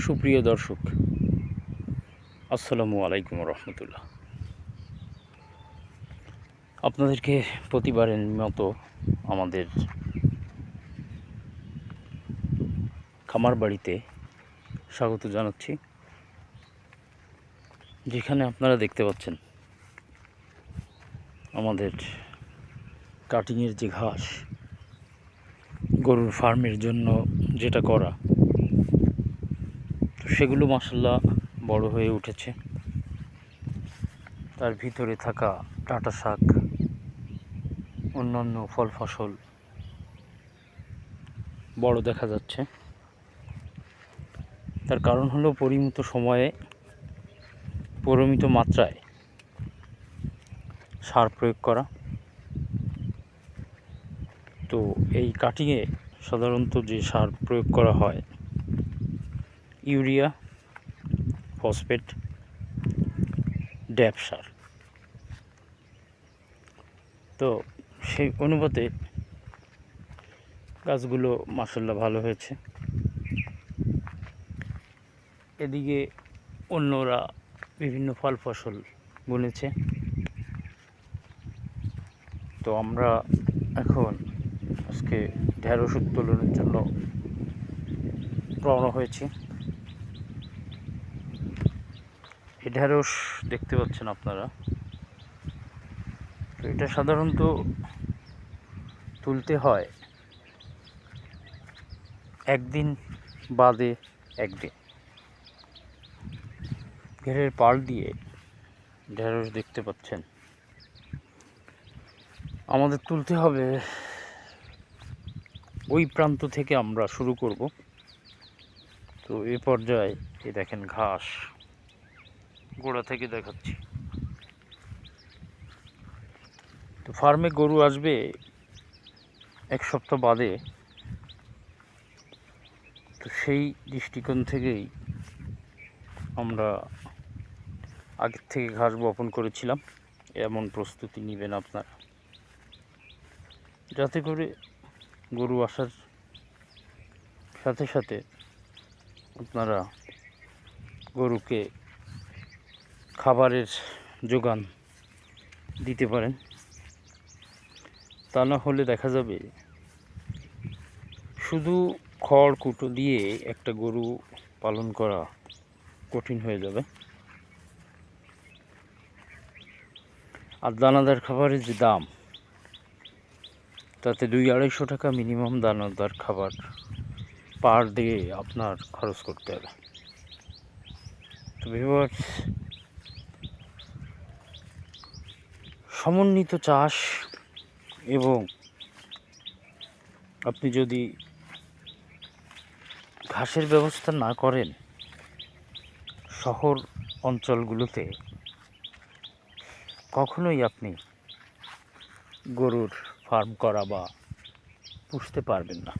সুপ্রিয় দর্শক, আসসালামু আলাইকুম রহমতুল্লাহ। আপনাদেরকে প্রতিবারের মতো আমাদের খামার বাড়িতে স্বাগত জানাচ্ছি, যেখানে আপনারা দেখতে পাচ্ছেন আমাদের কাটিংয়ের যে ঘাস গরুর ফার্মের জন্য যেটা করা, তো সেগুলো মাশাআল্লাহ বড় হয়ে উঠেছে। তার ভিতরে থাকা ডাঁটা শাক, অন্যান্য ফল ফসল বড় দেখা যাচ্ছে। তার কারণ হলো পরিমিত সময়ে পরিমিত মাত্রায় সার প্রয়োগ করা। তো এই কাটিংয়ে সাধারণত যে সার প্রয়োগ করা হয়, ইউরিয়া, ফসফেট, ড্যাপ সার। তো সেই অনুপাতে গাছগুলো মাশাআল্লাহ ভালো হয়েছে। এদিকে অন্যরা বিভিন্ন ফল ফসল বুনেছে। তো আমরা এখন আজকে ঢেঁড়স উত্তোলনের জন্য রওনা হয়েছি। এই ঢেঁড়স দেখতে পাচ্ছেন আপনারা। তো এটা সাধারণত তুলতে হয় একদিন বাদে একদিন। ঘেরের পাল দিয়ে ঢেঁড়স দেখতে পাচ্ছেন আমাদের তুলতে হবে। ওই প্রান্ত থেকে আমরা শুরু করব। তো এ পর্যায়ে এই দেখেন ঘাস গোড়া থেকে দেখাচ্ছি। তো ফার্মে গরু আসবে এক সপ্তাহ বাদে। তো সেই দৃষ্টিকোণ থেকেই আমরা আগের থেকে ঘাস বপন করেছিলাম। এমন প্রস্তুতি নেবেন আপনারা, যাতে করে গরু আসার সাথে সাথে আপনারা গরুকে খাবারের যোগান দিতে পারেন। তা না হলে দেখা যাবে শুধু খড় কুটো দিয়ে একটা গরু পালন করা কঠিন হয়ে যাবে। আর দানাদার খাবারের যে দাম, তাতে 200-250 টাকা মিনিমাম দানাদার খাবার পার ডে আপনার খরচ করতে হবে। তো ভিউয়ার্স, সমন্বিত চাষ এবং আপনি যদি ঘাসের ব্যবস্থা না করেন, শহর অঞ্চলগুলোতে কখনোই আপনি গরুর ফার্ম করা বা পুষতে পারবেন না।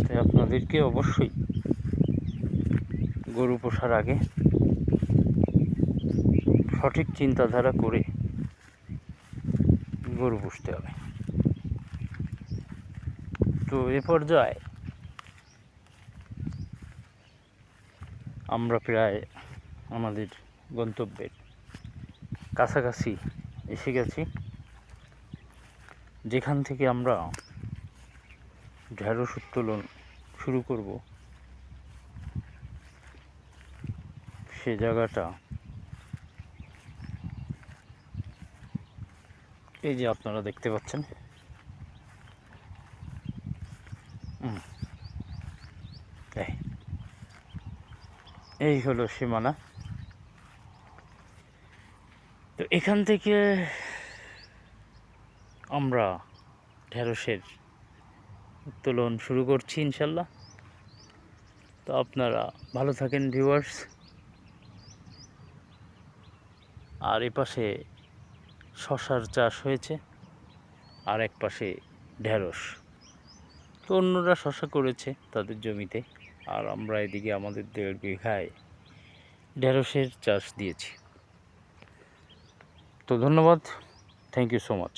তাই আপনাদেরকে অবশ্যই গরু পোষার আগে সঠিক চিন্তাধারা করে গরু পুষতে হবে। তো এ পর্যায়ে আমরা প্রায় আমাদের গন্তব্যের কাছাকাছি এসে গেছি, যেখান থেকে আমরা ঢেঁড়স উত্তোলন শুরু করব। সে জায়গাটা এই যে আপনারা দেখতে পাচ্ছেন। এই হলো সীমানা। তো এখান থেকে আমরা ঢেঁড়সের উত্তোলন শুরু করছি ইনশাল্লাহ। তো আপনারা ভালো থাকেন ভিউয়ার্স। আর এপাশে শশার চাষ হয়েছে, আর এক পাশে ঢেঁড়স। তো অন্যরা শশা করেছে তাদের জমিতে, আর আমরা এদিকে আমাদের 1.5 বিঘায় ঢেঁড়সের চাষ দিয়েছি। তো ধন্যবাদ, থ্যাংক ইউ সো মাচ।